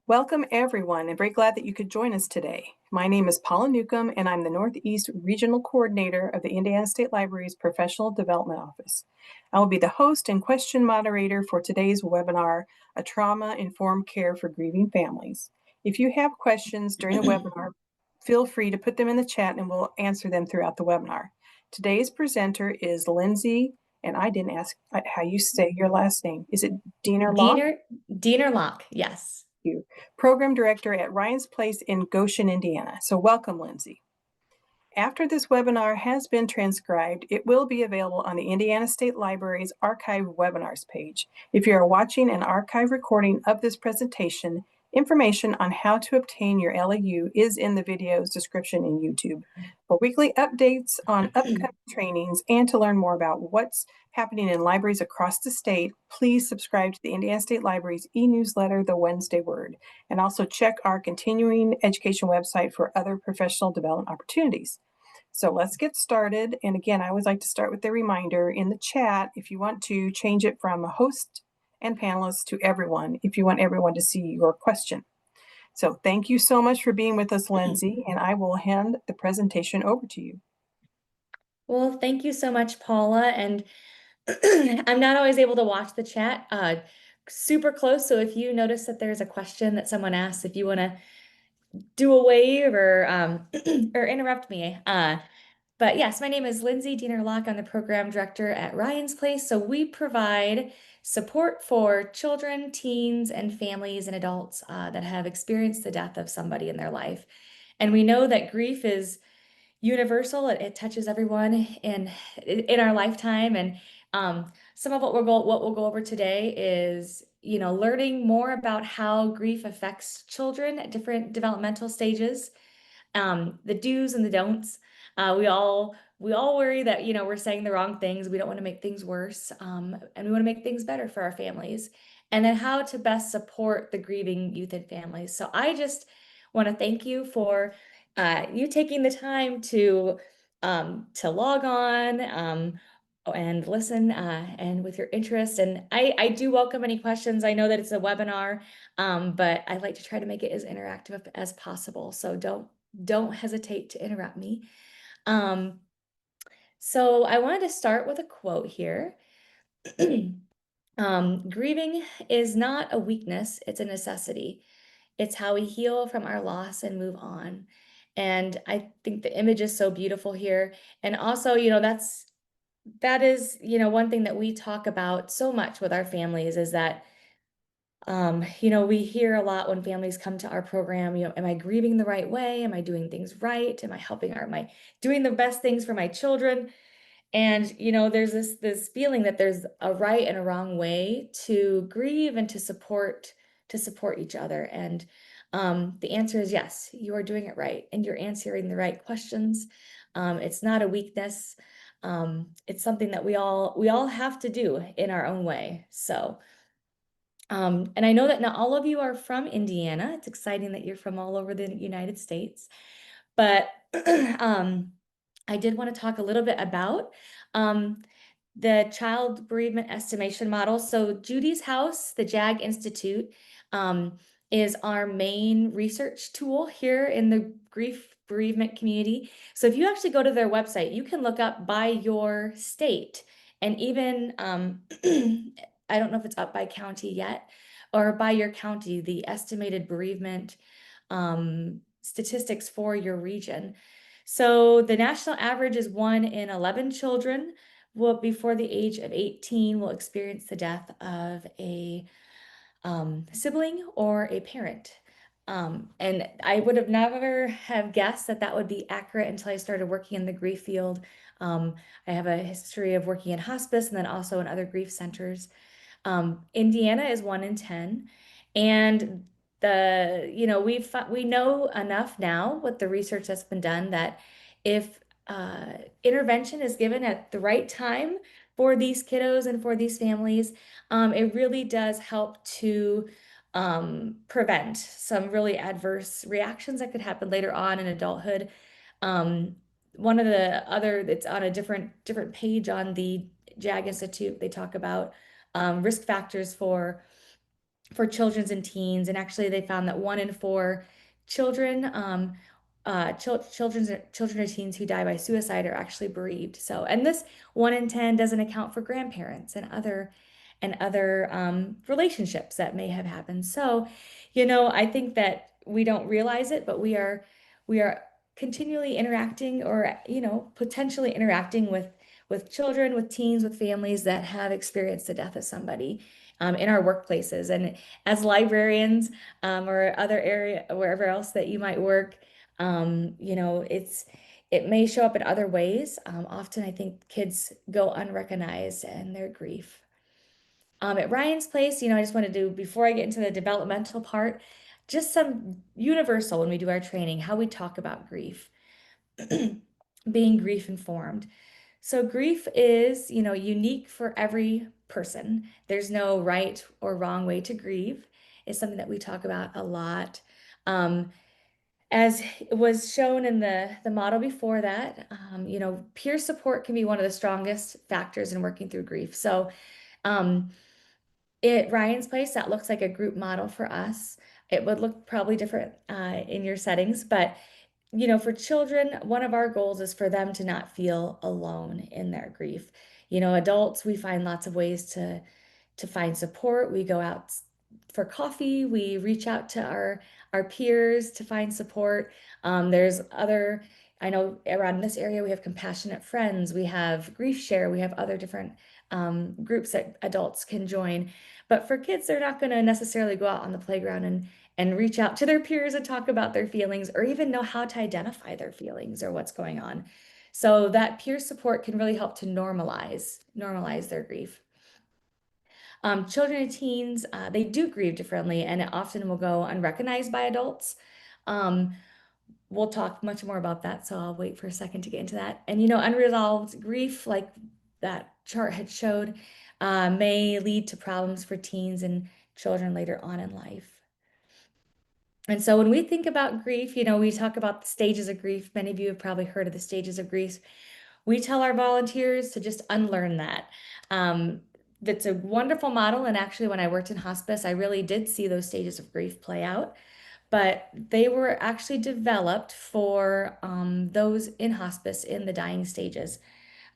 Welcome, everyone, and very glad that you could join us today. My name is Paula Newcomb, and I'm the Northeast Regional Coordinator of the Indiana State Library's Professional Development Office. I will be the host and question moderator for today's webinar, A Trauma-Informed Care for Grieving Families. If you have questions during the webinar, feel free to put them in the chat and we'll answer them throughout the webinar. Today's presenter is Lindsay, and I didn't ask how you say your last name. Is it Diener-Locke? Diener-Locke, yes. You, Program Director at Ryan's Place in Goshen, Indiana. So welcome, Lindsay. After this webinar has been transcribed, it will be available on the Indiana State Library's Archive Webinars page. If you are watching an archive recording of this presentation, information on how to obtain your LAU is in the video's description in YouTube. For weekly updates on upcoming trainings and to learn more about what's happening in libraries across the state, please subscribe to the Indiana State Library's e-newsletter, The Wednesday Word, and also check our continuing education website for other professional development opportunities. So let's get started. And again, I always like to start with the reminder in the chat if you want to change it from a host and panelists to everyone, if you want everyone to see your question. So thank you so much for being with us, Lindsay, and I will hand the presentation over to you. Well, thank you so much, Paula. And I'm not always able to watch the chat super close. So if you notice that there's a question that someone asks, if you want to do a wave or or interrupt me. But yes, my name is Lindsay Diener-Locke. I'm the program director at Ryan's Place. So we provide support for children, teens, and families and adults that have experienced the death of somebody in their life. And we know that grief is universal. It touches everyone in our lifetime. And some of what we'll go over today is, learning more about how grief affects children at different developmental stages, the do's and the don'ts. We all worry that, we're saying the wrong things. We don't want to make things worse. And we want to make things better for our families. And then how to best support the grieving youth and families. So I just want to thank you for you taking the time to log on and listen and with your interest. And I do welcome any questions. I know that it's a webinar, but I like to try to make it as interactive as possible. So don't hesitate to interrupt me. So I wanted to start with a quote here. Grieving is not a weakness, it's a necessity. It's how we heal from our loss and move on. And I think the image is so beautiful here. And also, that is, one thing that we talk about so much with our families is that, we hear a lot when families come to our program, am I grieving the right way? Am I doing things right? Am I helping, or am I doing the best things for my children? And, there's this feeling that there's a right and a wrong way to grieve and to support each other. And the answer is yes, you are doing it right and you're answering the right questions. It's not a weakness. It's something that we all have to do in our own way. So, and I know that not all of you are from Indiana. It's exciting that you're from all over the United States. But I did want to talk a little bit about the child bereavement estimation model. So Judy's House, the JAG Institute, is our main research tool here in the grief bereavement community. So if you actually go to their website, you can look up by your state, and even I don't know if it's up by county yet, or by your county, the estimated bereavement statistics for your region. So the national average is 1 in 11 children before the age of 18 will experience the death of a sibling or a parent. And I would have never have guessed that that would be accurate until I started working in the grief field. I have a history of working in hospice and then also in other grief centers. Indiana is 1 in 10, and we know enough now with the research that's been done that if intervention is given at the right time for these kiddos and for these families, it really does help to prevent some really adverse reactions that could happen later on in adulthood. One of the other, it's on a different page on the JAG Institute, they talk about risk factors for for children and teens. And actually, they found that 1 in 4 children, children or teens who die by suicide are actually bereaved. So, and this 1 in 10 doesn't account for grandparents and other relationships that may have happened. So, I think that we don't realize it, but we are continually interacting, or potentially interacting with children, with teens, with families that have experienced the death of somebody in our workplaces. And as librarians, or other area, wherever else that you might work, it may show up in other ways. Often I think kids go unrecognized in their grief. At Ryan's place, I just want to do, before I get into the developmental part, just some universal when we do our training, how we talk about grief, being grief informed. So grief is, unique for every person. There's no right or wrong way to grieve. It's something that we talk about a lot. As was shown in the model before that, peer support can be one of the strongest factors in working through grief. So um, at Ryan's place, that looks like a group model for us. It would look probably different in your settings, but for children, one of our goals is for them to not feel alone in their grief. Adults, we find lots of ways to find support. We go out for coffee, we reach out to our peers to find support. There's other, I know around this area we have compassionate friends, we have grief share, we have other different groups that adults can join. But for kids, they're not going to necessarily go out on the playground and reach out to their peers and talk about their feelings, or even know how to identify their feelings or what's going on. So that peer support can really help to normalize their grief. Children and teens, they do grieve differently, and it often will go unrecognized by adults. Um, we'll talk much more about that, so I'll wait for a second to get into that. And unresolved grief, like that chart had showed, may lead to problems for teens and children later on in life. And so when we think about grief, we talk about the stages of grief. Many of you have probably heard of the stages of grief. We tell our volunteers to just unlearn that. That's a wonderful model. And actually, when I worked in hospice, I really did see those stages of grief play out. But they were actually developed for those in hospice in the dying stages.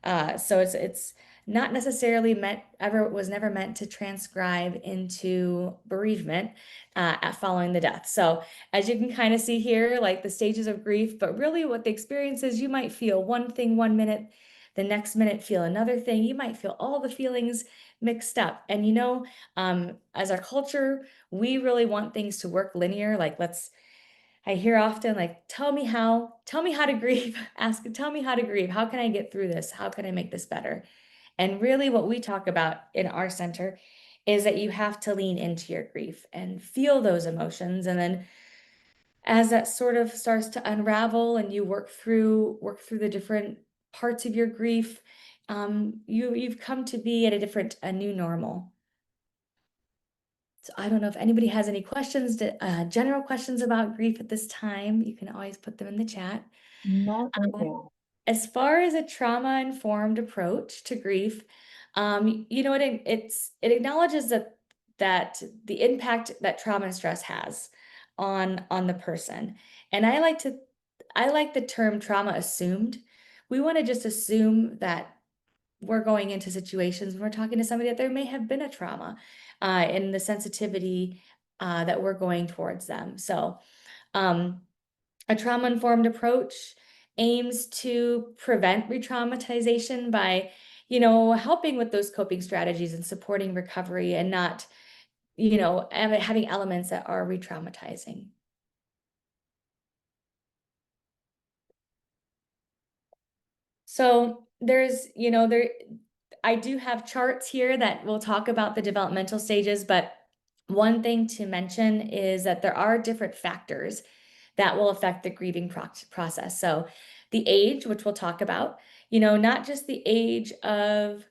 So it's not necessarily was never meant to transcribe into bereavement following the death. So as you can kind of see here, like the stages of grief, but really what the experience is, you might feel one thing 1 minute, the next minute feel another thing. You might feel all the feelings mixed up. And as our culture, we really want things to work linear. Like I hear often, like, tell me how to grieve. Tell me how to grieve. How can I get through this? How can I make this better? And really what we talk about in our center is that you have to lean into your grief and feel those emotions. And then as that sort of starts to unravel and you work through the different parts of your grief, you've come to be at a new normal. So I don't know if anybody has any questions, general questions about grief at this time. You can always put them in the chat. Not right now. As far as a trauma-informed approach to grief, it acknowledges that the impact that trauma and stress has on the person. And I like the term trauma assumed. We want to just assume that we're going into situations when we're talking to somebody that there may have been a trauma in the sensitivity that we're going towards them. So a trauma-informed approach aims to prevent re-traumatization by, helping with those coping strategies and supporting recovery, and not, having elements that are re-traumatizing. So I do have charts here that will talk about the developmental stages, but one thing to mention is that there are different factors that will affect the grieving process. So the age, which we'll talk about, not just the age of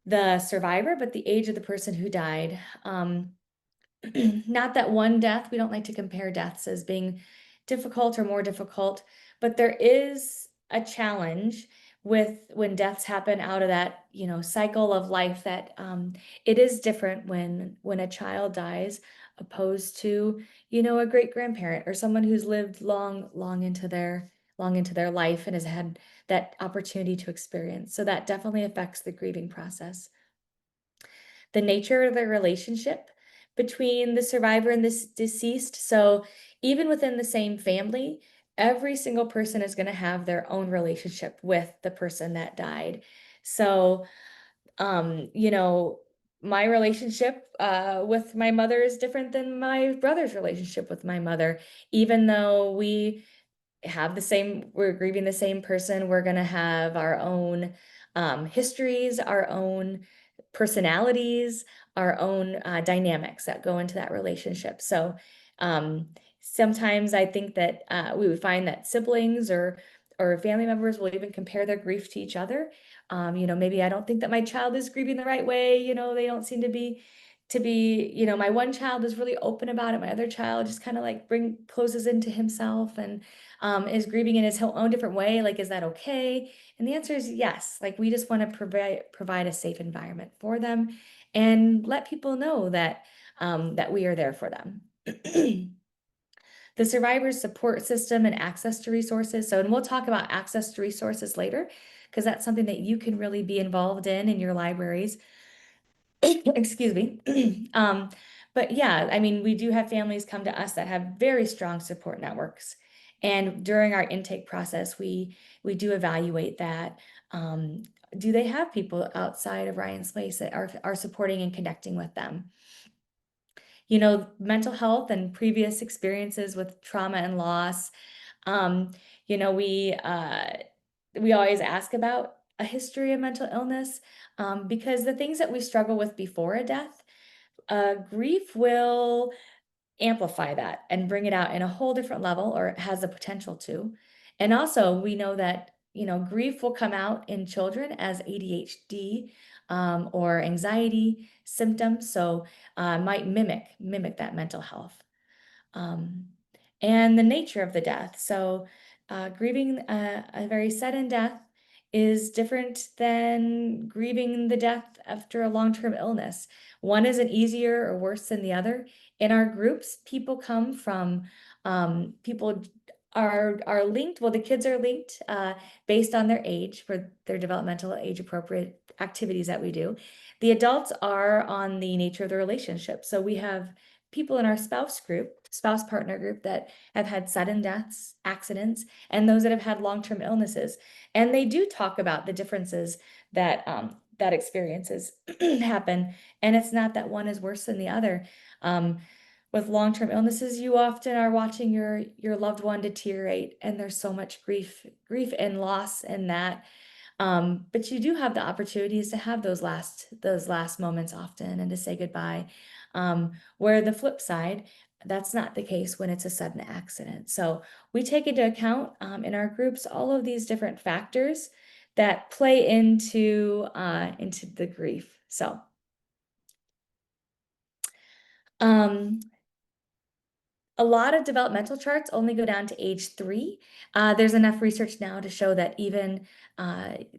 the survivor, but the age of the person who died. Not that one death, we don't like to compare deaths as being difficult or more difficult, but there is a challenge with when deaths happen out of that, cycle of life that it is different when a child dies opposed to, a great grandparent or someone who's lived long into their life and has had that opportunity to experience. So that definitely affects the grieving process. The nature of the relationship between the survivor and the deceased. So even within the same family, every single person is going to have their own relationship with the person that died. So, you know, my relationship with my mother is different than my brother's relationship with my mother, even though we're grieving the same person, we're going to have our own histories, our own personalities, our own dynamics that go into that relationship. So um, sometimes I think that we would find that siblings or family members will even compare their grief to each other. Maybe I don't think that my child is grieving the right way. They don't seem to be, my one child is really open about it. My other child just kind of like closes into himself and is grieving in his own different way. Like, is that okay? And the answer is yes. Like, we just want to provide a safe environment for them and let people know that we are there for them. The survivors support system and access to resources. And we'll talk about access to resources later, because that's something that you can really be involved in your libraries. Excuse me. But yeah, I mean, we do have families come to us that have very strong support networks. And during our intake process, we do evaluate that. Do they have people outside of Ryan's Place that are supporting and connecting with them? Mental health and previous experiences with trauma and loss. Um, you know, we always ask about a history of mental illness, because the things that we struggle with before a death, grief will amplify that and bring it out in a whole different level, or it has the potential to. And also, we know that, grief will come out in children as ADHD, or anxiety symptoms. So, might mimic that mental health. Um, and the nature of the death. So, grieving a very sudden death is different than grieving the death after a long-term illness. One isn't easier or worse than the other. In our groups, people come from people are linked. Well, the kids are linked based on their age for their developmental age appropriate activities that we do. The adults are on the nature of the relationship. So we have people in our spouse partner group that have had sudden deaths, accidents, and those that have had long-term illnesses. And they do talk about the differences that experiences happen. And it's not that one is worse than the other. With long-term illnesses, you often are watching your loved one deteriorate, and there's so much grief and loss in that. But you do have the opportunities to have those last moments often and to say goodbye. Where the flip side, that's not the case when it's a sudden accident. So we take into account in our groups all of these different factors that play into the grief. So um, a lot of developmental charts only go down to age 3. There's enough research now to show that even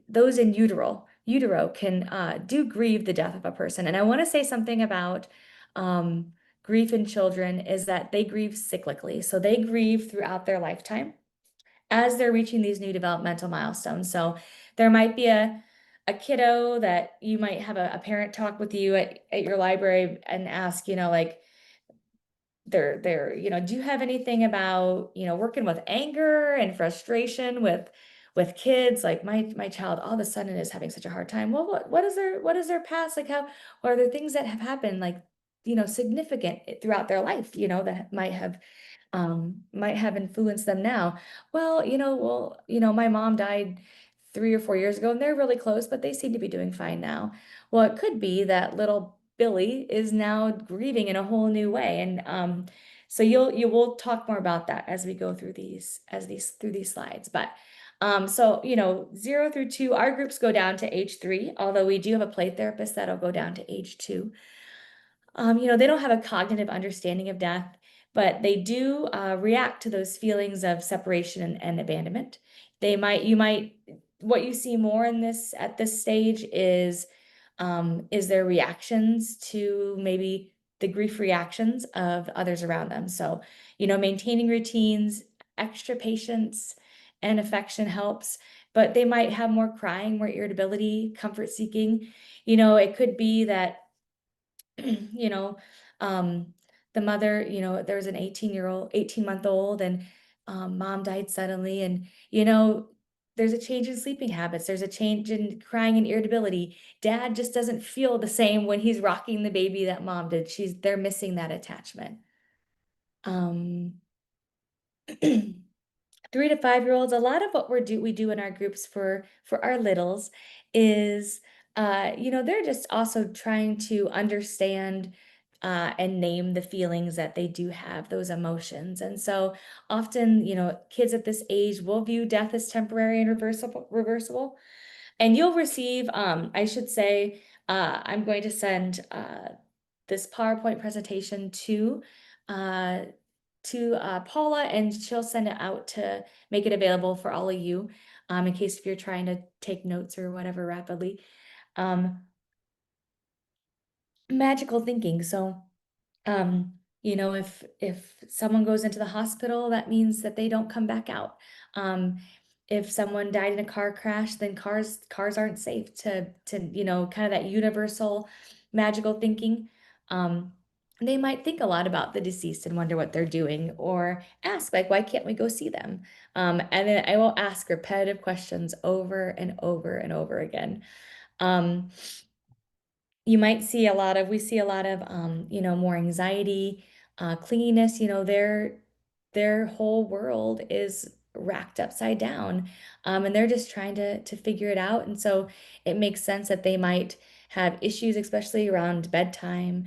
those in utero can do grieve the death of a person. And I want to say something about grief in children is that they grieve cyclically. So they grieve throughout their lifetime as they're reaching these new developmental milestones. So there might be a kiddo that you might have a parent talk with you at your library and ask, like, do you have anything about, working with anger and frustration with kids? Like my child all of a sudden is having such a hard time. Well, what is their past? Like, how, or are there things that have happened, like, significant throughout their life, that might have influenced them now? My mom died 3 or 4 years ago and they're really close, but they seem to be doing fine now. Well, it could be that little Billy is now grieving in a whole new way. And so you will talk more about that as we go through these slides. But 0 through 2, our groups go down to age 3, although we do have a play therapist that'll go down to age 2. They don't have a cognitive understanding of death, but they do react to those feelings of separation and abandonment. You might what you see more in this at this stage is their reactions to maybe the grief reactions of others around them. So, maintaining routines, extra patience and affection helps, but they might have more crying, more irritability, comfort seeking. It could be that you know, um, the mother, there was an 18-month-old, and mom died suddenly. And, there's a change in sleeping habits. There's a change in crying and irritability. Dad just doesn't feel the same when he's rocking the baby that mom did. They're missing that attachment. Um, 3 to 5 year olds, a lot of what we do in our groups for our littles is, they're just also trying to understand and name the feelings that they do have, those emotions. And so often, kids at this age will view death as temporary and reversible. And you'll receive, I should say, I'm going to send this PowerPoint presentation uh, to Paula, and she'll send it out to make it available for all of you, in case if you're trying to take notes or whatever rapidly. Um, Magical thinking. So, if someone goes into the hospital, that means that they don't come back out. Um, if someone died in a car crash, then cars aren't safe, to kind of that universal magical thinking. Um, they might think a lot about the deceased and wonder what they're doing, or ask, like, why can't we go see them? And then I will ask repetitive questions over and over and over again. Um, you might see a lot of we see a lot of more anxiety, clinginess. Their whole world is racked upside down, and they're just trying to figure it out. And so it makes sense that they might have issues, especially around bedtime,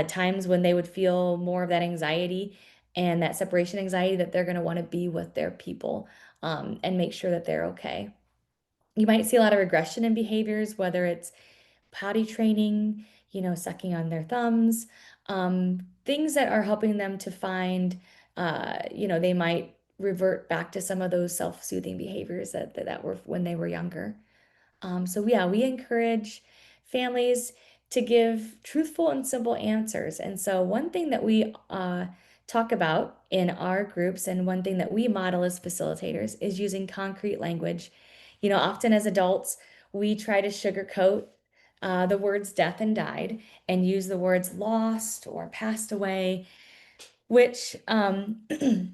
times when they would feel more of that anxiety and that separation anxiety, that they're going to want to be with their people, and make sure that they're okay. You might see a lot of regression in behaviors, whether it's potty training, sucking on their thumbs, things that are helping them to find, they might revert back to some of those self-soothing behaviors that were when they were younger. So yeah, we encourage families to give truthful and simple answers. And so one thing that we talk about in our groups, and one thing that we model as facilitators, is using concrete language. Often as adults, we try to sugarcoat the words death and died, and use the words lost or passed away, which I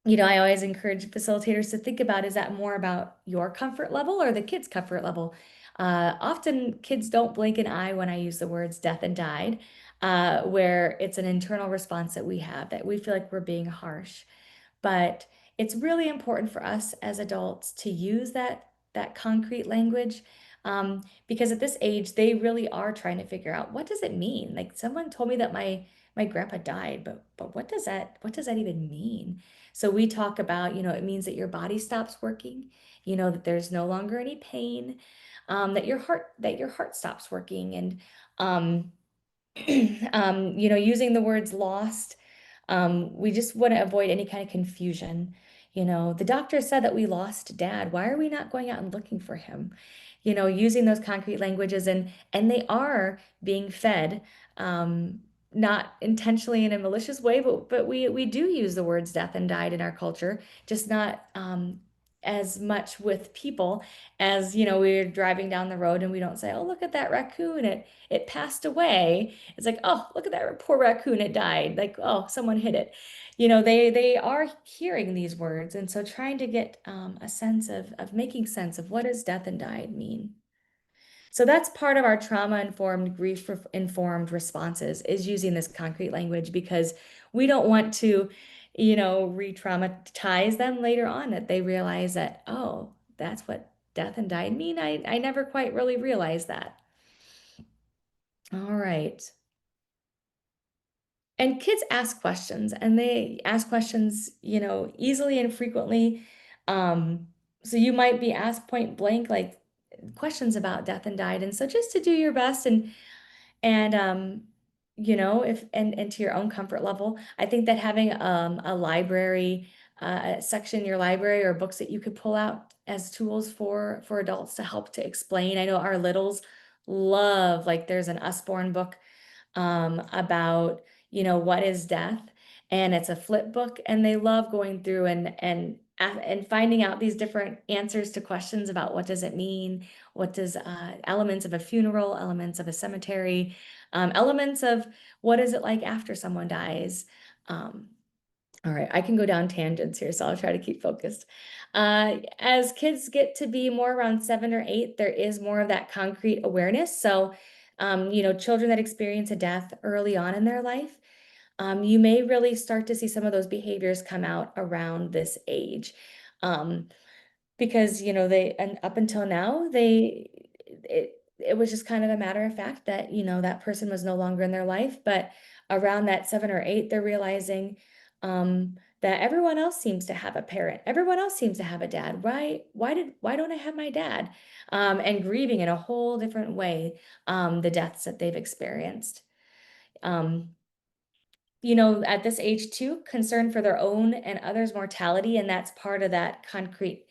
always encourage facilitators to think about, is that more about your comfort level or the kid's comfort level? Often kids don't blink an eye when I use the words death and died, where it's an internal response that we have, that we feel like we're being harsh. But it's really important for us as adults to use that concrete language, because at this age they really are trying to figure out, what does it mean? Like, someone told me that my grandpa died, but what does that even mean? So we talk about, it means that your body stops working, that there's no longer any pain, that your heart stops working. And um, using the words lost, we just want to avoid any kind of confusion. The doctor said that we lost dad. Why are we not going out and looking for him? Using those concrete languages, and they are being fed, not intentionally in a malicious way, but we do use the words death and died in our culture, just not as much with people, as we're driving down the road and we don't say, oh, look at that raccoon, it passed away. It's like, oh, look at that poor raccoon, it died. Like, oh, someone hit it. They are hearing these words, and so trying to get a sense of making sense of, what does death and died mean. So that's part of our trauma-informed, grief-informed responses, is using this concrete language, because we don't want to, re-traumatize them later on, that they realize that, oh, that's what death and died mean. I never quite really realized that. All right. And kids ask questions, and they ask questions, easily and frequently. So you might be asked point blank, like, questions about death and died. And so just to do your best, and if and to your own comfort level, I think that having a library a section in your library or books that you could pull out as tools for adults to help to explain. I know our littles love, like there's an Usborne book about, what is death, and it's a flip book, and they love going through and finding out these different answers to questions about what does it mean, what does elements of a funeral, elements of a cemetery, elements of what is it like after someone dies. Um, all right, I can go down tangents here, so I'll try to keep focused. As kids get to be more around 7 or 8, there is more of that concrete awareness. So, children that experience a death early on in their life, you may really start to see some of those behaviors come out around this age. Um, because, and up until now, it was just kind of a matter of fact that, that person was no longer in their life. But around that 7 or 8, they're realizing that everyone else seems to have a parent. Everyone else seems to have a dad. Why don't I have my dad? And grieving in a whole different way, the deaths that they've experienced. Um, at this age too, concern for their own and others' mortality, and that's part of that concrete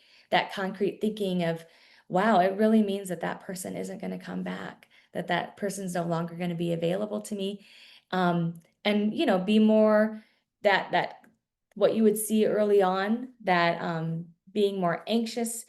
thinking of, wow, it really means that that person isn't going to come back, that that person's no longer going to be available to me. And be more that what you would see early on, that being more anxious,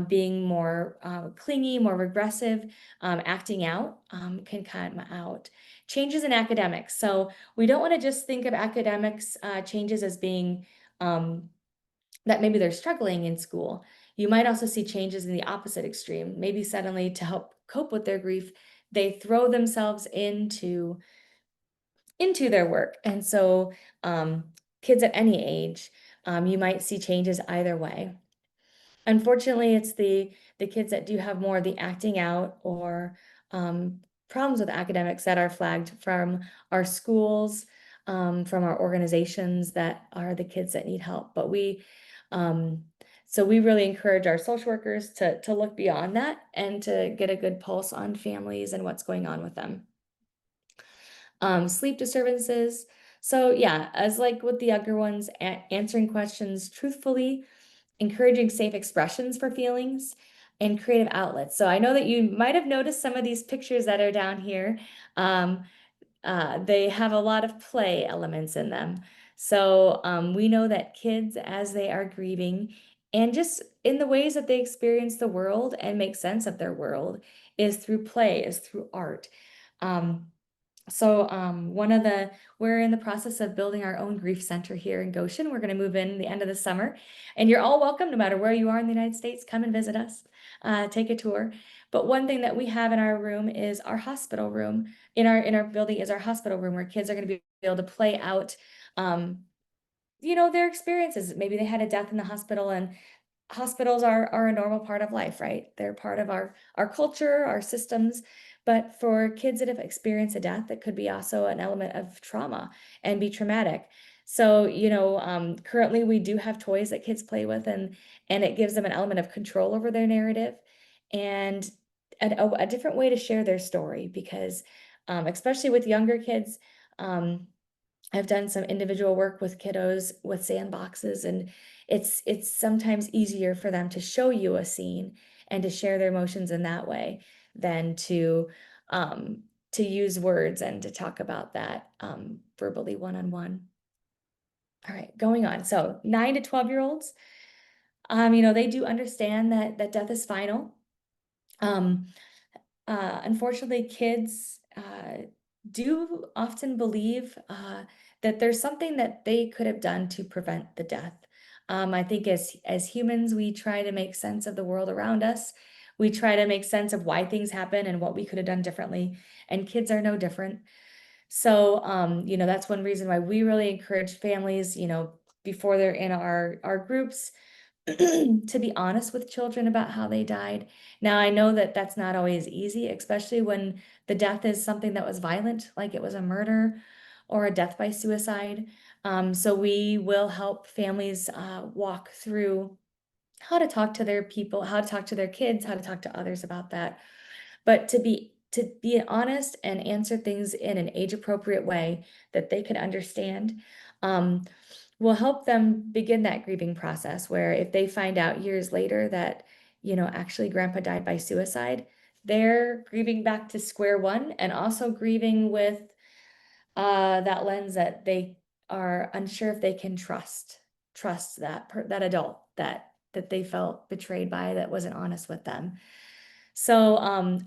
being more clingy, more regressive, acting out, can come out. Changes in academics. So we don't want to just think of academics changes as being that maybe they're struggling in school. You might also see changes in the opposite extreme. Maybe suddenly, to help cope with their grief, they throw themselves into their work. And so kids at any age, you might see changes either way. Unfortunately, it's the kids that do have more of the acting out or problems with academics that are flagged from our schools, from our organizations, that are the kids that need help. But um, so we really encourage our social workers to look beyond that and to get a good pulse on families and what's going on with them. Sleep disturbances. So yeah, as like with the younger ones, answering questions truthfully, encouraging safe expressions for feelings, and creative outlets. So I know that you might have noticed some of these pictures that are down here. Um, they have a lot of play elements in them. So we know that kids, as they are grieving, and just in the ways that they experience the world and make sense of their world, is through play, is through art. Um, so we're in the process of building our own grief center here in Goshen. We're going to move in the end of the summer, and you're all welcome, no matter where you are in the United States. Come and visit us, take a tour. But one thing that we have in our room is our hospital room. In our building is our hospital room, where kids are going to be able to play out, their experiences. Maybe they had a death in the hospital, and hospitals are a normal part of life, right? They're part of our culture, our systems. But for kids that have experienced a death, that could be also an element of trauma and be traumatic. So, currently we do have toys that kids play with, and it gives them an element of control over their narrative, and a different way to share their story. Because especially with younger kids, I've done some individual work with kiddos with sandboxes, and it's sometimes easier for them to show you a scene and to share their emotions in that way than to use words and to talk about that verbally one-on-one. All right, going on. So 9 to 12-year-olds, they do understand that death is final. Um, Unfortunately, kids do often believe that there's something that they could have done to prevent the death. I think as humans, we try to make sense of the world around us. We try to make sense of why things happen and what we could have done differently. And kids are no different. So, that's one reason why we really encourage families, before they're in our groups, to be honest with children about how they died. Now, I know that that's not always easy, especially when the death is something that was violent, like it was a murder or a death by suicide. So we will help families walk through how to talk to their people, how to talk to their kids, how to talk to others about that. But to be honest and answer things in an age appropriate way that they could understand. Um, will help them begin that grieving process where if they find out years later that, actually grandpa died by suicide, they're grieving back to square one and also grieving with that lens that they are unsure if they can trust that adult that they felt betrayed by, that wasn't honest with them. So,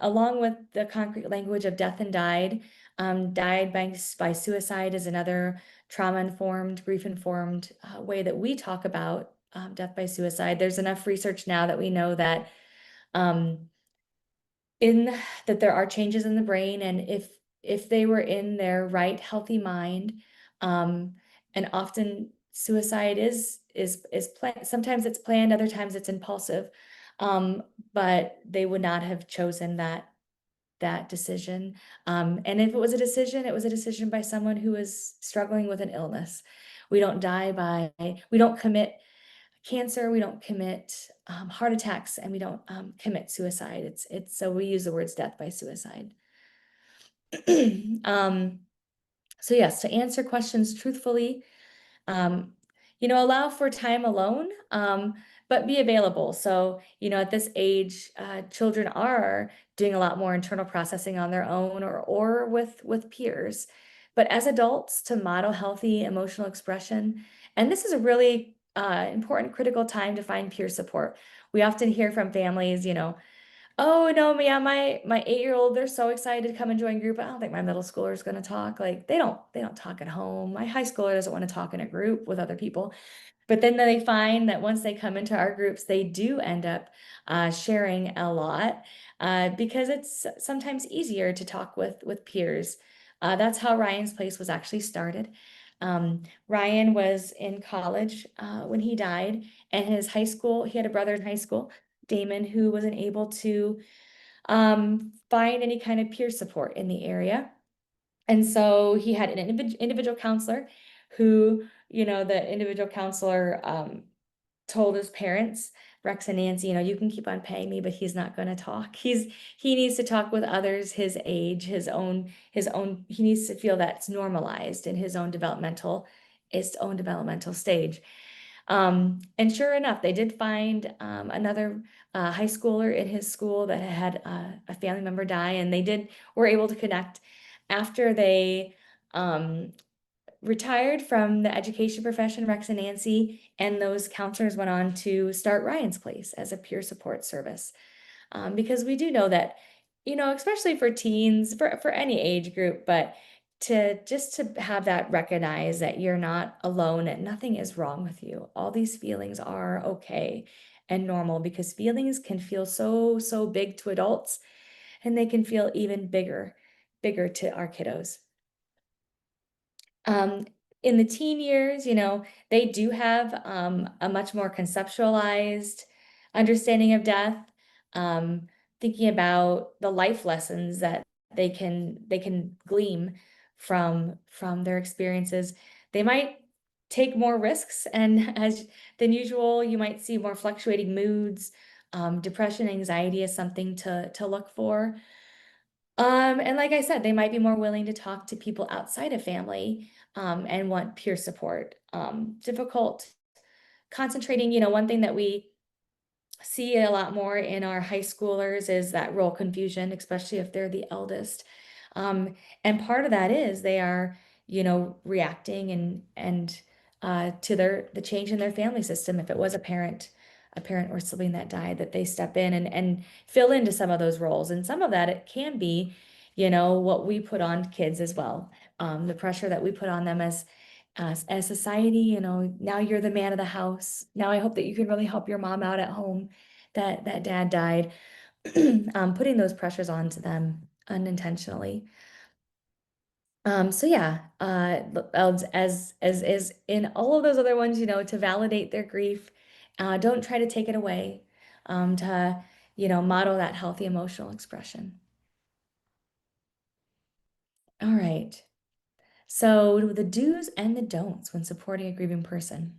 along with the concrete language of death and died, died by suicide is another trauma-informed, grief-informed way that we talk about death by suicide. There's enough research now that we know that um, in that there are changes in the brain, and if they were in their right, healthy mind, um, and often suicide is planned. Sometimes it's planned, other times it's impulsive, but they would not have chosen that decision. And if it was a decision, it was a decision by someone who is struggling with an illness. We don't commit cancer, we don't commit heart attacks, and we don't commit suicide. So we use the words death by suicide. um, so yes, to answer questions truthfully, um, allow for time alone, but be available. So, at this age, children are doing a lot more internal processing on their own or with peers. But as adults, to model healthy emotional expression, and this is a really important, critical time to find peer support. We often hear from families, oh no, yeah, my 8-year-old, they're so excited to come and join group. I don't think my middle schooler is going to talk. Like they don't talk at home. My high schooler doesn't want to talk in a group with other people. But then they find that once they come into our groups, they do end up sharing a lot because it's sometimes easier to talk with peers. That's how Ryan's Place was actually started. Ryan was in college when he died, and he had a brother in high school, Damon, who wasn't able to find any kind of peer support in the area. And so he had an individual counselor who, the individual counselor told his parents, Rex and Nancy, you can keep on paying me, but he's not going to talk. He needs to talk with others his age, he needs to feel that's normalized in his own developmental stage. And sure enough, they did find another high schooler in his school that had a family member die, and were able to connect after they retired from the education profession. Rex and Nancy and those counselors went on to start Ryan's Place as a peer support service. Because we do know that, especially for teens, for any age group, but to have that recognize that you're not alone and nothing is wrong with you. All these feelings are okay and normal, because feelings can feel so big to adults, and they can feel even bigger to our kiddos. Um, in the teen years, they do have a much more conceptualized understanding of death, um, thinking about the life lessons that they can glean from their experiences. They might take more risks, and as than usual, you might see more fluctuating moods. Depression, anxiety is something to look for. And like I said, they might be more willing to talk to people outside of family, and want peer support. Difficult concentrating, one thing that we see a lot more in our high schoolers is that role confusion, especially if they're the eldest. And part of that is they are, reacting and to the change in their family system. If it was a parent or sibling that died, that they step in and fill into some of those roles. And some of that it can be, what we put on kids as well. The pressure that we put on them as society, now you're the man of the house. Now I hope that you can really help your mom out at home, that dad died. Putting those pressures onto them unintentionally. So yeah, as in all of those other ones, to validate their grief, don't try to take it away, to, model that healthy emotional expression. All right. So the do's and the don'ts when supporting a grieving person.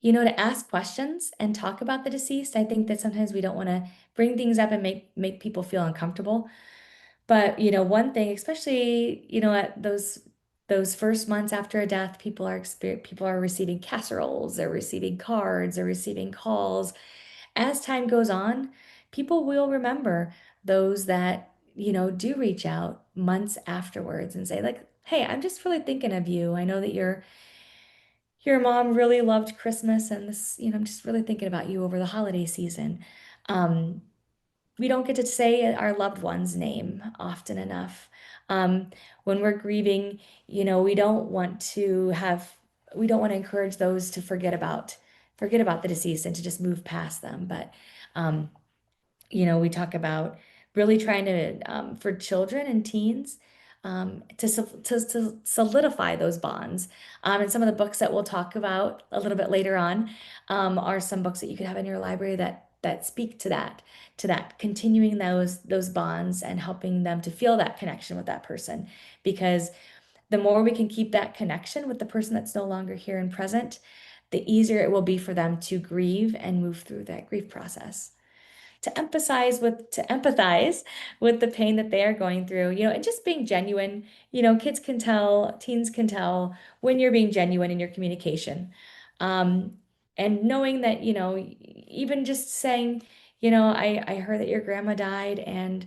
To ask questions and talk about the deceased. I think that sometimes we don't want to bring things up and make people feel uncomfortable. But, one thing, especially, at those those first months after a death, people are receiving casseroles, they're receiving cards, they're receiving calls. As time goes on, people will remember those that, do reach out months afterwards and say like, "Hey, I'm just really thinking of you. I know that your mom really loved Christmas and this, I'm just really thinking about you over the holiday season." Um, we don't get to say our loved one's name often enough. Um, when we're grieving, we don't want we don't want to encourage those to forget about the deceased and to just move past them. But um, we talk about really trying to, for children and teens, to solidify those bonds. And some of the books that we'll talk about a little bit later on, are some books that you could have in your library that speak to that, continuing those bonds and helping them to feel that connection with that person. Because the more we can keep that connection with the person that's no longer here and present, the easier it will be for them to grieve and move through that grief process, to empathize with the pain that they are going through, and just being genuine. Kids can tell, teens can tell when you're being genuine in your communication. Um, and knowing that, even just saying, I heard that your grandma died, and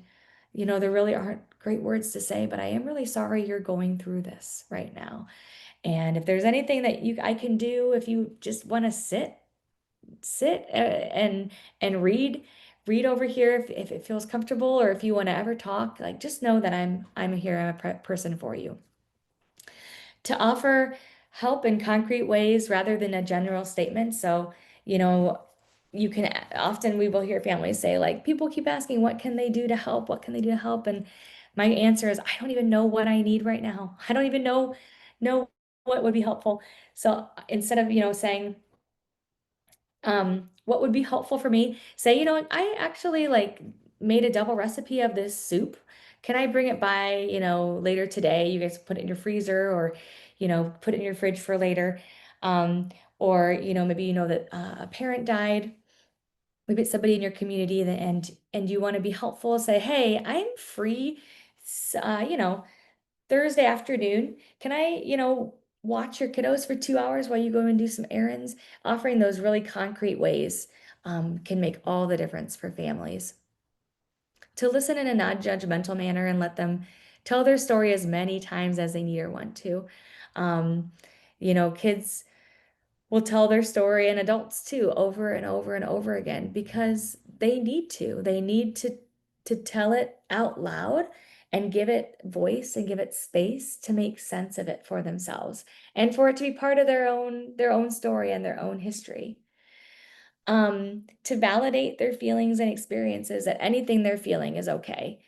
there really aren't great words to say, but I am really sorry you're going through this right now. And if there's anything that I can do, if you just want to sit and read over here, if it feels comfortable, or if you want to ever talk, like, just know that I'm here. I'm a person for you. To offer help in concrete ways rather than a general statement. So, you know, you can often, we will hear families say, like, people keep asking, what can they do to help? What can they do to help? And my answer is, I don't even know what I need right now. I don't even know what would be helpful. So instead of, saying, what would be helpful for me, say, I actually like made a double recipe of this soup. Can I bring it by, later today? You guys put it in your freezer, or, put it in your fridge for later. Um, or, maybe that a parent died. Maybe it's somebody in your community that, and you want to be helpful. Say, hey, I'm free, Thursday afternoon. Can I, watch your kiddos for 2 hours while you go and do some errands? Offering those really concrete ways, can make all the difference for families. To listen in a non-judgmental manner and let them tell their story as many times as they need or want to. Um, Kids will tell their story, and adults too, over and over and over again, because they need to. They need to tell it out loud and give it voice and give it space to make sense of it for themselves, and for it to be part of their own story and their own history. To validate their feelings and experiences, that anything they're feeling is okay.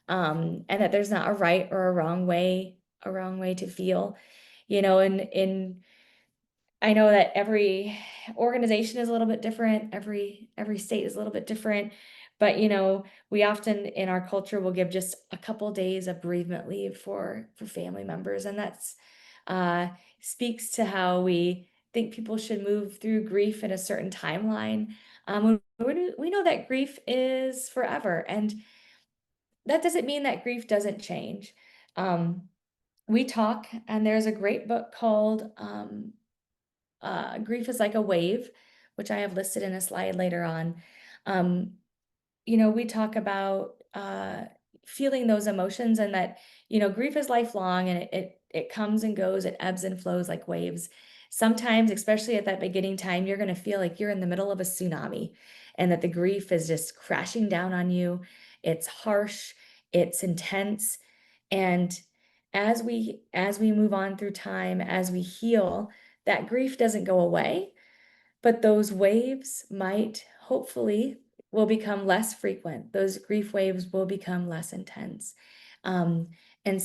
And that there's not a right or a wrong way to feel. In I know that every organization is a little bit different, every state is a little bit different, but we often in our culture will give just a couple days of bereavement leave for family members, and that's uh speaks to how we think people should move through grief in a certain timeline. We know that grief is forever, and that doesn't mean that grief doesn't change. Um, we talk, and there's a great book called Grief is Like a Wave, which I have listed in a slide later on. Um, we talk about feeling those emotions, and that, grief is lifelong, and it comes and goes, it ebbs and flows like waves. Sometimes, especially at that beginning time, you're going to feel like you're in the middle of a tsunami, and that the grief is just crashing down on you. It's harsh, it's intense, and as we move on through time, as we heal, that grief doesn't go away, but those waves might, hopefully, will become less frequent. Those grief waves will become less intense. Um, and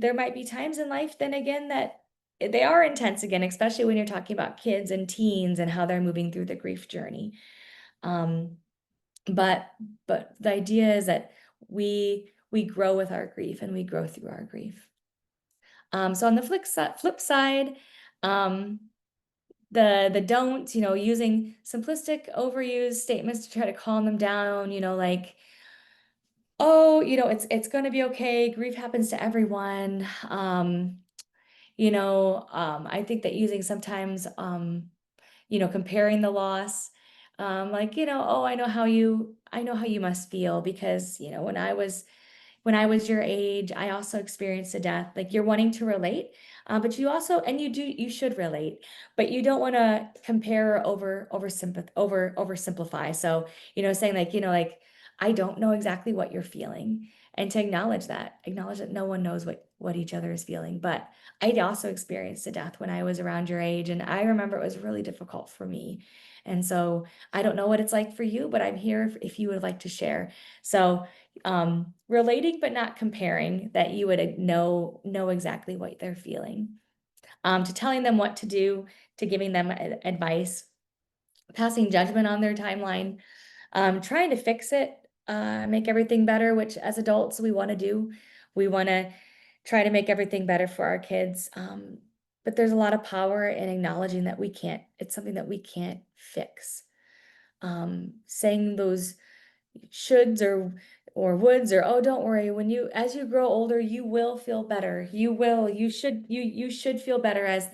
there might be times in life then again that they are intense again, especially when you're talking about kids and teens and how they're moving through the grief journey. Um, but but the idea is that we grow with our grief, and we grow through our grief. So on the flip side, um, the don'ts, using simplistic, overused statements to try to calm them down, like, oh, it's going to be okay. Grief happens to everyone. I think that using sometimes, comparing the loss, like, oh, I know how you must feel because, when I was your age, I also experienced a death. Like you're wanting to relate, but you also, and you should relate, but you don't want to compare or oversimplify. So, saying like, like, I don't know exactly what you're feeling, and to acknowledge that no one knows what each other is feeling. But I also experienced a death when I was around your age, and I remember it was really difficult for me. And so I don't know what it's like for you, but I'm here if you would like to share. So, relating but not comparing, that you would know exactly what they're feeling, to telling them what to do, to giving them advice, passing judgment on their timeline, trying to fix it, make everything better, which as adults we want to do. We want to try to make everything better for our kids, but there's a lot of power in acknowledging that it's something that we can't fix. Saying those shoulds or woulds, or, oh, don't worry, as you grow older you will feel better, you should feel better as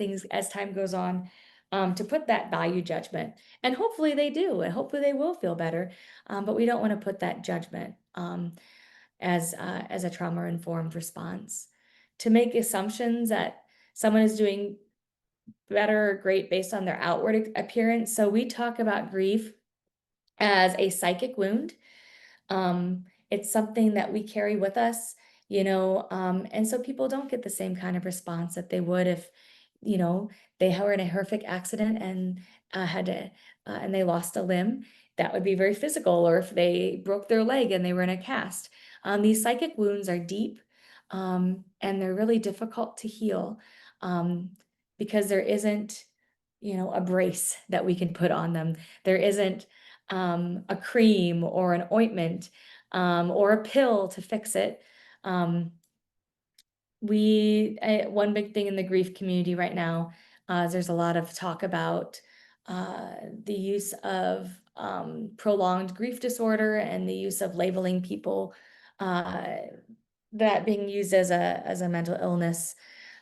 time goes on, to put that value judgment, and hopefully they do, and hopefully they will feel better, but we don't want to put that judgment, as a trauma informed response, to make assumptions that someone is doing better or great based on their outward appearance. So we talk about grief as a psychic wound. It's something that we carry with us, and so people don't get the same kind of response that they would if, you know, they were in a horrific accident and and they lost a limb. That would be very physical, or if they broke their leg and they were in a cast. These psychic wounds are deep, and they're really difficult to heal, um, because there isn't, a brace that we can put on them. There isn't, a cream or an ointment, or a pill to fix it. Um, one big thing in the grief community right now, is there's a lot of talk about, the use of, prolonged grief disorder, and the use of labeling people, uh, that being used as a mental illness,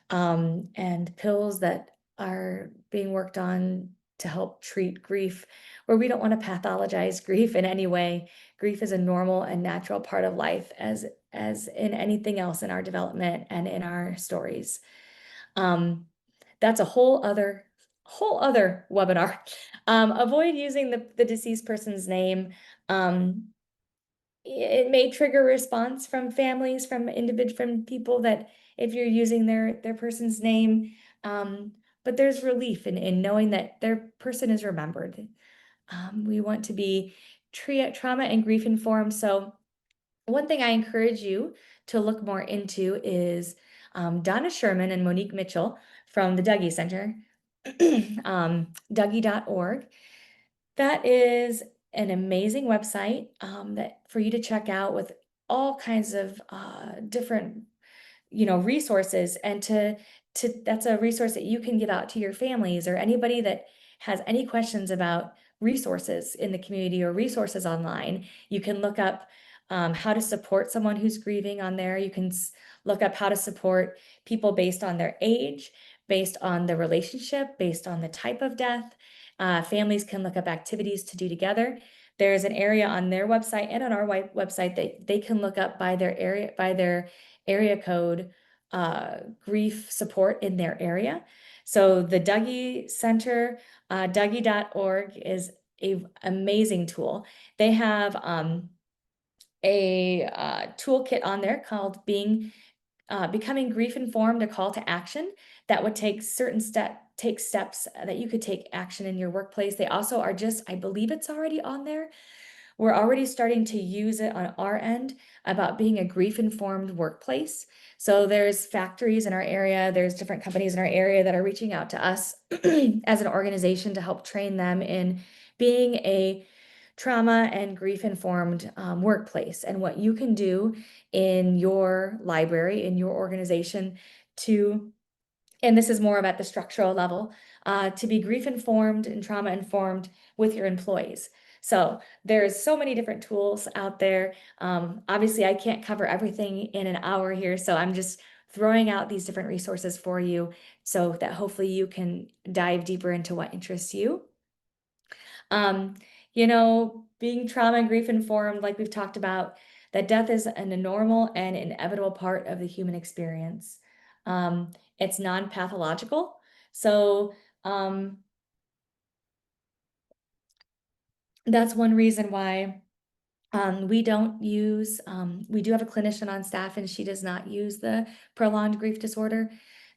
and pills that are being worked on to help treat grief, where we don't want to pathologize grief in any way. Grief is a normal and natural part of life, as in anything else in our development and in our stories. Um, that's a whole other webinar. Avoid using the deceased person's name. Um, it may trigger response from families, from people, that if you're using their person's name, um, but there's relief in knowing that their person is remembered. We want to be trauma and grief informed. So one thing I encourage you to look more into is, Donna Sherman and Monique Mitchell from the Dougie Center, Dougie.org. That is an amazing website, that for you to check out, with all kinds of, different, resources, and that's a resource that you can give out to your families or anybody that has any questions about resources in the community or resources online. You can look up, how to support someone who's grieving on there. You can look up how to support people based on their age, based on the relationship, based on the type of death. Families can look up activities to do together. There's an area on their website and on our website that they can look up by their area code, grief support in their area. So the Dougie Center, Dougie.org, is a amazing tool. They have, a toolkit on there called Becoming Grief Informed, a call to action that would take steps that you could take action in your workplace. They also are I believe it's already on there. We're already starting to use it on our end about being a grief-informed workplace. So there's factories in our area, there's different companies in our area that are reaching out to us as an organization to help train them in being a trauma and grief-informed, workplace, and what you can do in your library, in your organization, to and this is more about the structural level, to be grief informed and trauma informed with your employees. So there's so many different tools out there. Obviously, I can't cover everything in an hour here, so I'm just throwing out these different resources for you so that hopefully you can dive deeper into what interests you. Um, being trauma and grief informed, like we've talked about, that death is a normal and inevitable part of the human experience. It's non-pathological. So, um, that's one reason why we do have a clinician on staff and she does not use the prolonged grief disorder.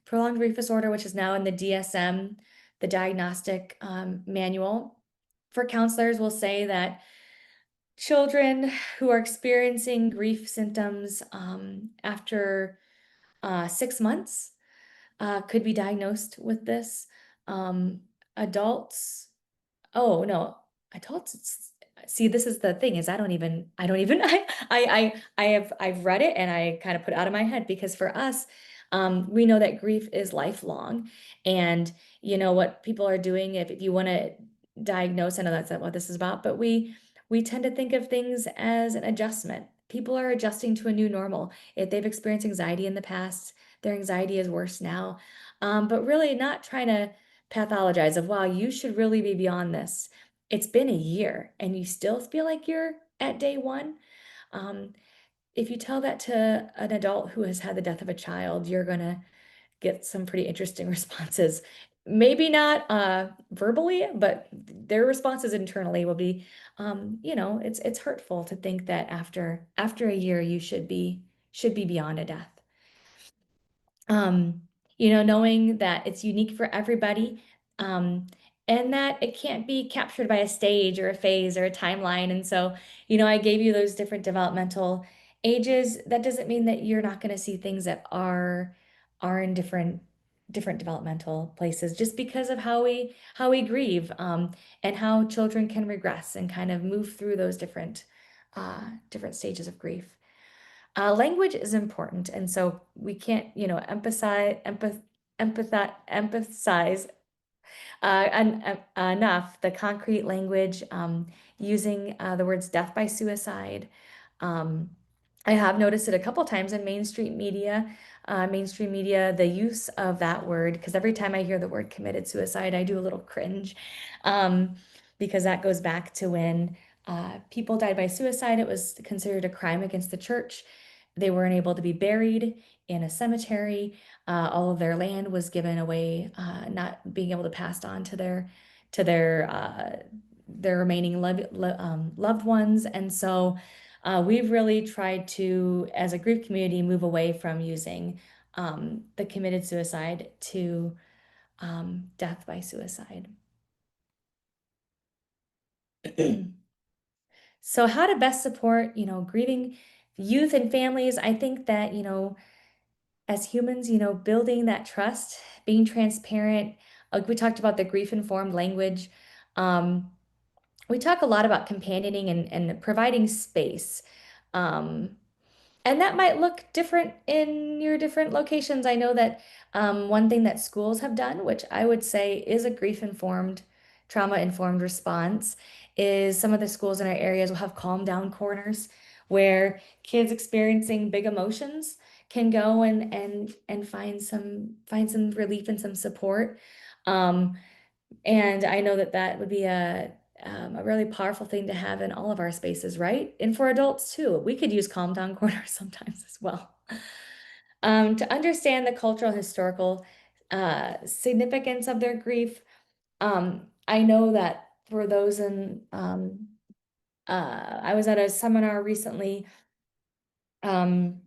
Prolonged grief disorder, which is now in the DSM, the diagnostic manual for counselors, will say that children who are experiencing grief symptoms after 6 months could be diagnosed with this. Adults Oh, no, adults, see, this is the thing is I don't even I've read it and I kind of put it out of my head because for us, we know that grief is lifelong. And you know what people are doing if you want to diagnose, I know that's not what this is about, but we tend to think of things as an adjustment. People are adjusting to a new normal. If they've experienced anxiety in the past, their anxiety is worse now. But really not trying to pathologize of, wow, you should really be beyond this. It's been a year and you still feel like you're at day one. Um, if you tell that to an adult who has had the death of a child, you're gonna get some pretty interesting responses. Maybe not verbally, but their responses internally will be, it's hurtful to think that after a year you should be beyond a death. Um, knowing that it's unique for everybody, um, and that it can't be captured by a stage or a phase or a timeline. And so, I gave you those different developmental ages. That doesn't mean that you're not going to see things that are in different developmental places just because of how we grieve, and how children can regress and kind of move through those different stages of grief. Language is important, and so we can't, emphasize enough the concrete language, using the words death by suicide. Um, I have noticed it a couple times in mainstream media, the use of that word, because every time I hear the word committed suicide, I do a little cringe, um, because that goes back to when people died by suicide. It was considered a crime against the church. They weren't able to be buried in a cemetery. All of their land was given away, not being able to pass on to their remaining loved ones. And so we've really tried to, as a group community, move away from using the committed suicide to death by suicide. So how to best support, grieving youth and families? I think that, as humans, building that trust, being transparent. Like we talked about the grief informed language. Um, we talk a lot about companioning and providing space. Um, and that might look different in your different locations. I know that one thing that schools have done, which I would say is a grief informed, trauma informed response, is some of the schools in our areas will have calm down corners where kids experiencing big emotions can go and find some relief and some support. Um, and I know that that would be a really powerful thing to have in all of our spaces, right? And for adults too, we could use calm down corners sometimes as well. To understand the cultural, historical significance of their grief. I know that for those I was at a seminar recently, um,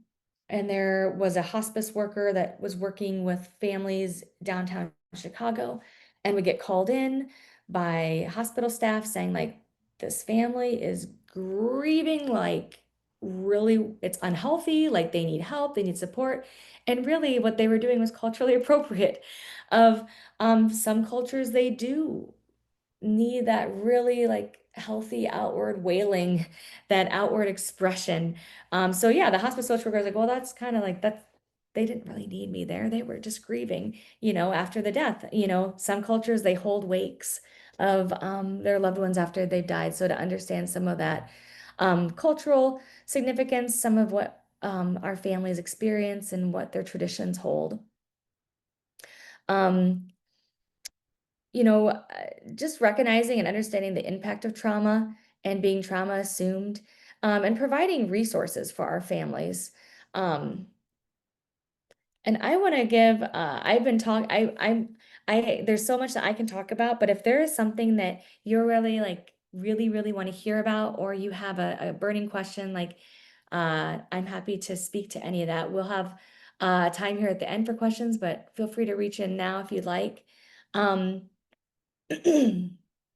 and there was a hospice worker that was working with families downtown Chicago and would get called in by hospital staff saying, like, this family is grieving, like, really, it's unhealthy, like, they need help, they need support. And really, what they were doing was culturally appropriate. Of some cultures, they do need that really like healthy outward wailing, that outward expression. So yeah, the hospice social worker was like, well, that's kind of like that's they didn't really need me there. They were just grieving, after the death. Some cultures they hold wakes of their loved ones after they've died. So to understand some of that cultural significance, some of what our family's experience and what their traditions hold. Um, just recognizing and understanding the impact of trauma and being trauma assumed, and providing resources for our families. Um, and I want to give, I've been talking, there's so much that I can talk about, but if there is something that you're really like, really, really want to hear about, or you have a burning question, like, I'm happy to speak to any of that. We'll have time here at the end for questions, but feel free to reach in now if you'd like. Um,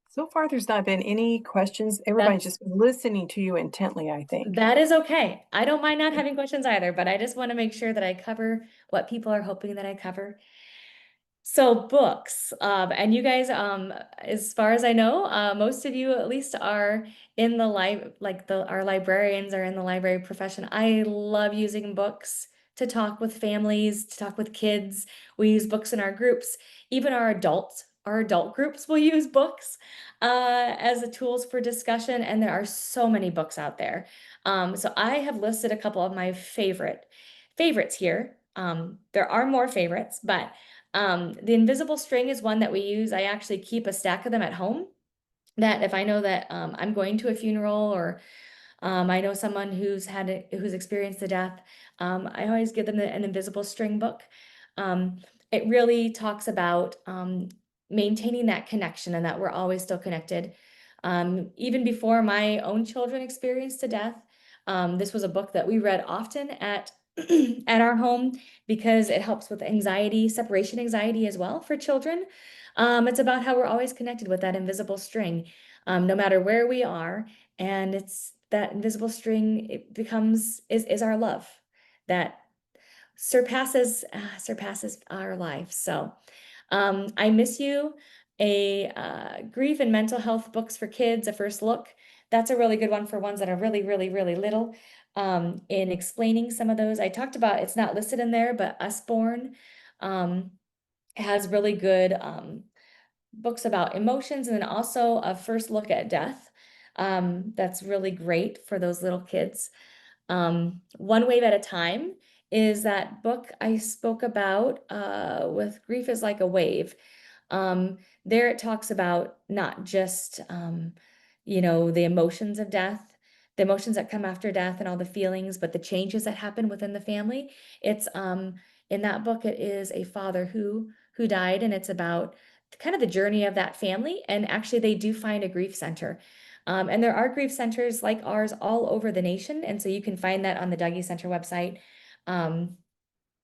So far, there's not been any questions. Everybody's That's just been listening to you intently, I think. that is okay. I don't mind not having questions either, but I just want to make sure that I cover what people are hoping that I cover. So books, and you guys, as far as I know, most of you at least are in the like our librarians are in the library profession. I love using books to talk with families, to talk with kids. We use books in our groups. Even our adult groups will use books as a tools for discussion, and there are so many books out there. So I have listed a couple of my favorites here. There are more favorites, but the invisible string is one that we use. I actually keep a stack of them at home that if I know that I'm going to a funeral or I know someone who's experienced the death, I always give them an invisible string book. Um, it really talks about maintaining that connection and that we're always still connected. Even before my own children experienced a death, this was a book that we read often at at our home because it helps with anxiety, separation anxiety as well for children. It's about how we're always connected with that invisible string, no matter where we are. And it's that invisible string, it becomes is our love that surpasses our life. So I miss you. Grief and mental health books for kids, a first look. That's a really good one for ones that are really, really, really little. In explaining some of those, I talked about, it's not listed in there, but Usborne um, has really good books about emotions, and then also a first look at death. That's really great for those little kids. One Wave at a Time is that book I spoke about with Grief is Like a Wave. There it talks about not just, the emotions of death, the emotions that come after death and all the feelings, but the changes that happen within the family. It's in that book, it is a father who died, and it's about kind of the journey of that family. And actually, they do find a grief center. And there are grief centers like ours all over the nation. And so you can find that on the Dougie Center website. Um,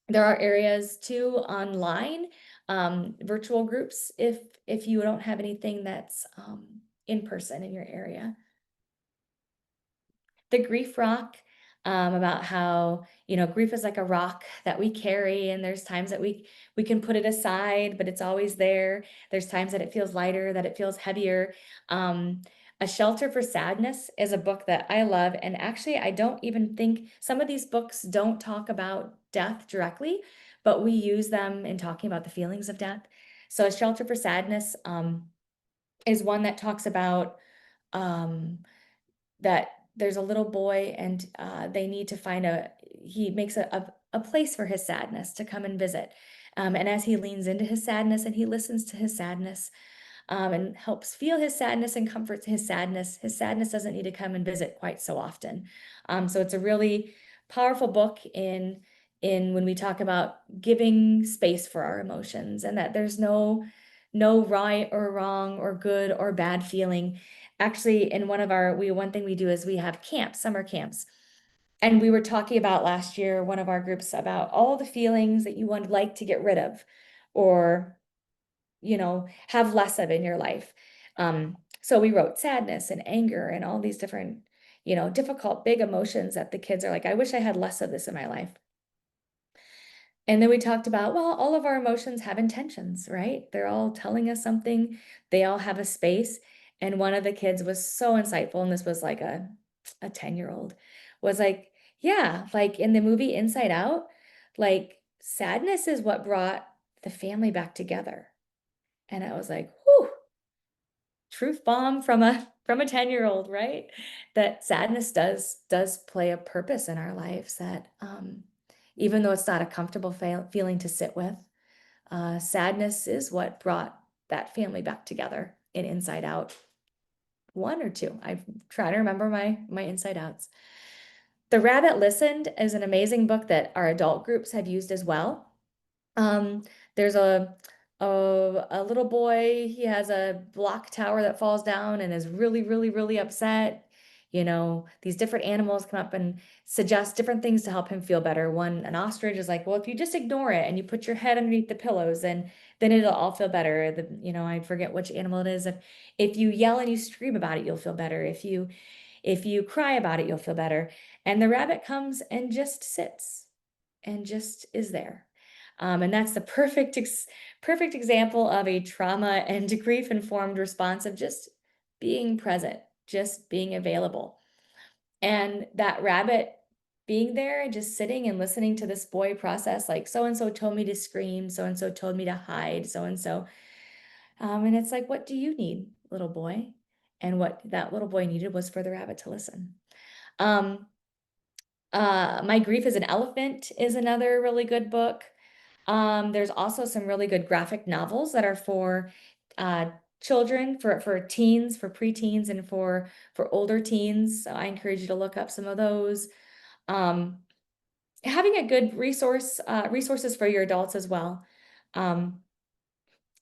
there are areas too online, virtual groups if you don't have anything that's in person in your area. The grief rock, about how, grief is like a rock that we carry, and there's times that we can put it aside, but it's always there. There's times that it feels lighter, that it feels heavier. A Shelter for Sadness is a book that I love, and actually I don't even think some of these books don't talk about death directly, but we use them in talking about the feelings of death. So A Shelter for Sadness is one that talks about um, that there's a little boy, and they need to find he makes a place for his sadness to come and visit. And as he leans into his sadness and he listens to his sadness, and helps feel his sadness and comforts his sadness doesn't need to come and visit quite so often. So it's a really powerful book in when we talk about giving space for our emotions, and that there's no right or wrong or good or bad feeling. Actually, in one thing we do is we have camps, summer camps. And we were talking about last year, one of our groups, about all the feelings that you would like to get rid of or, have less of in your life. So we wrote sadness and anger and all these different, difficult, big emotions that the kids are like, I wish I had less of this in my life. And then we talked about, well, all of our emotions have intentions, right? They're all telling us something. They all have a space. And one of the kids was so insightful, and this was like a 10-year-old, was like, yeah, like in the movie Inside Out, like sadness is what brought the family back together. And I was like, whew, truth bomb from a from a 10-year-old, right? That sadness does play a purpose in our lives, that even though it's not a comfortable feeling to sit with, sadness is what brought that family back together in Inside Out 1 or 2. I try to remember my Inside Outs. The Rabbit Listened is an amazing book that our adult groups have used as well. Um, there's a little boy, he has a block tower that falls down and is really, really, really upset. You know, these different animals come up and suggest different things to help him feel better. An ostrich is like, well, if you just ignore it and you put your head underneath the pillows, then it'll all feel better. I forget which animal it is. If you yell and you scream about it, you'll feel better. If you cry about it, you'll feel better. And the rabbit comes and just sits and just is there. And that's the perfect example of a trauma and grief-informed response of just being present, just being available. And that rabbit being there and just sitting and listening to this boy process, like so and so told me to scream, so and so told me to hide, so and so. And it's like, what do you need, little boy? And what that little boy needed was for the rabbit to listen. Um, My Grief is an Elephant is another really good book. There's also some really good graphic novels that are for uh, children, for teens, for preteens, and for older teens. So I encourage you to look up some of those. Um, Having a good resources for your adults as well. Um,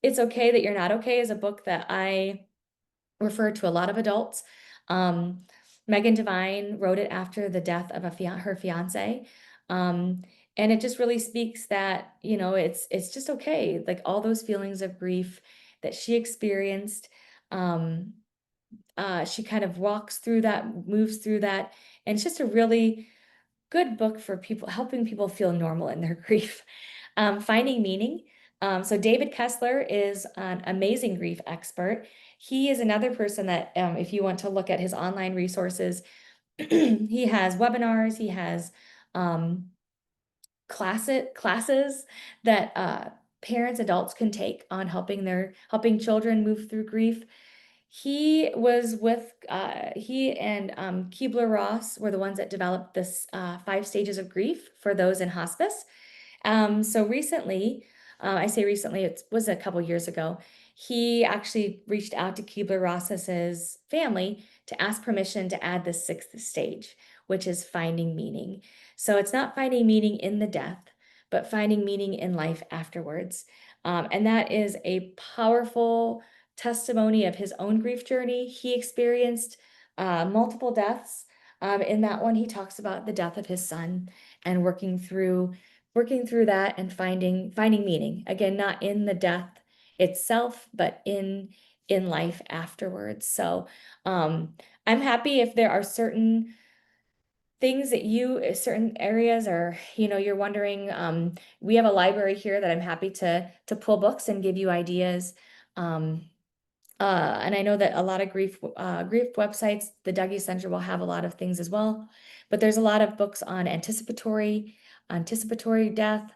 It's Okay That You're Not Okay is a book that I referred to a lot of adults. Um, Megan Devine wrote it after the death of her fiance. Um, and it just really speaks that, it's just okay. Like all those feelings of grief that she experienced, um, she kind of walks through that, moves through that. And it's just a really good book for people, helping people feel normal in their grief. Finding Meaning. So David Kessler is an amazing grief expert. He is another person that, if you want to look at his online resources, he has webinars, he has um, classes that parents, adults can take on helping children move through grief. He and Keebler-Ross were the ones that developed this 5 stages of grief for those in hospice. So recently, I say recently, it was a couple years ago, he actually reached out to Keebler-Ross's family to ask permission to add the 6th stage, which is finding meaning. So it's not finding meaning in the death, but finding meaning in life afterwards. And that is a powerful testimony of his own grief journey. He experienced multiple deaths. In that one, he talks about the death of his son and working through that and finding meaning. Again, not in the death itself, but in life afterwards. So I'm happy if there are certain things that certain areas are, you're wondering. We have a library here that I'm happy to pull books and give you ideas. Um, and I know that a lot of grief websites, the Dougie Center will have a lot of things as well, but there's a lot of books on anticipatory death,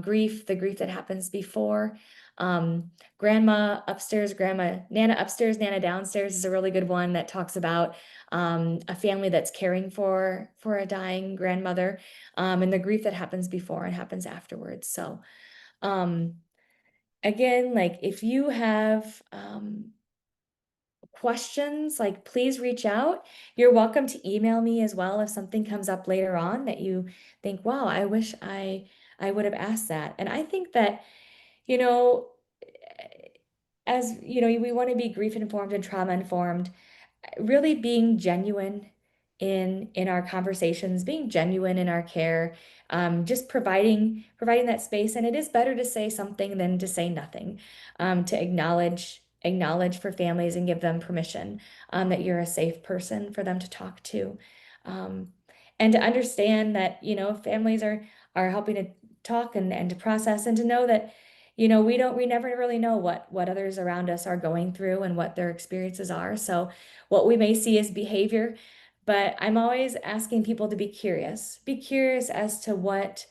grief, the grief that happens before. Grandma upstairs, Nana upstairs, Nana downstairs is a really good one that talks about a family that's caring for a dying grandmother, and the grief that happens before and happens afterwards. So, um, again, like if you have questions, like please reach out. You're welcome to email me as well if something comes up later on that you think, wow, I wish I would have asked that. And I think that, you know, as you know, we want to be grief informed and trauma informed, really being genuine in our conversations, being genuine in our care, just providing that space. And it is better to say something than to say nothing, to acknowledge for families and give them permission, that you're a safe person for them to talk to, um, and to understand that families are helping to talk and to process and to know that we never really know what others around us are going through and what their experiences are. So what we may see is behavior, but I'm always asking people to be curious. Be curious as to what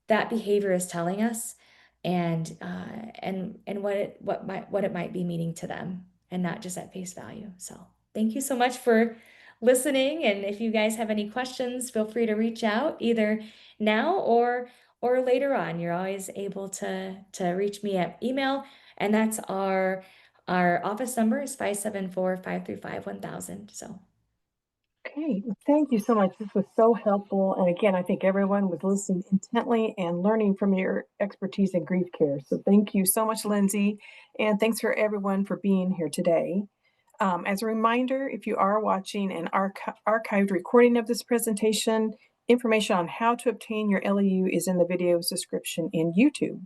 that behavior is telling us, and what it might be meaning to them, and not just at face value. So Thank you so much for listening. And if you guys have any questions, feel free to reach out either now or later on. You're always able to reach me at email, and that's our office number is 574-535-1000. So Okay, well, thank you so much. This was so helpful. And again, I think everyone was listening intently and learning from your expertise in grief care. So thank you so much, Lindsay. And thanks for everyone for being here today. As a reminder, if you are watching an archived recording of this presentation, information on how to obtain your LEU is in the video's description in YouTube.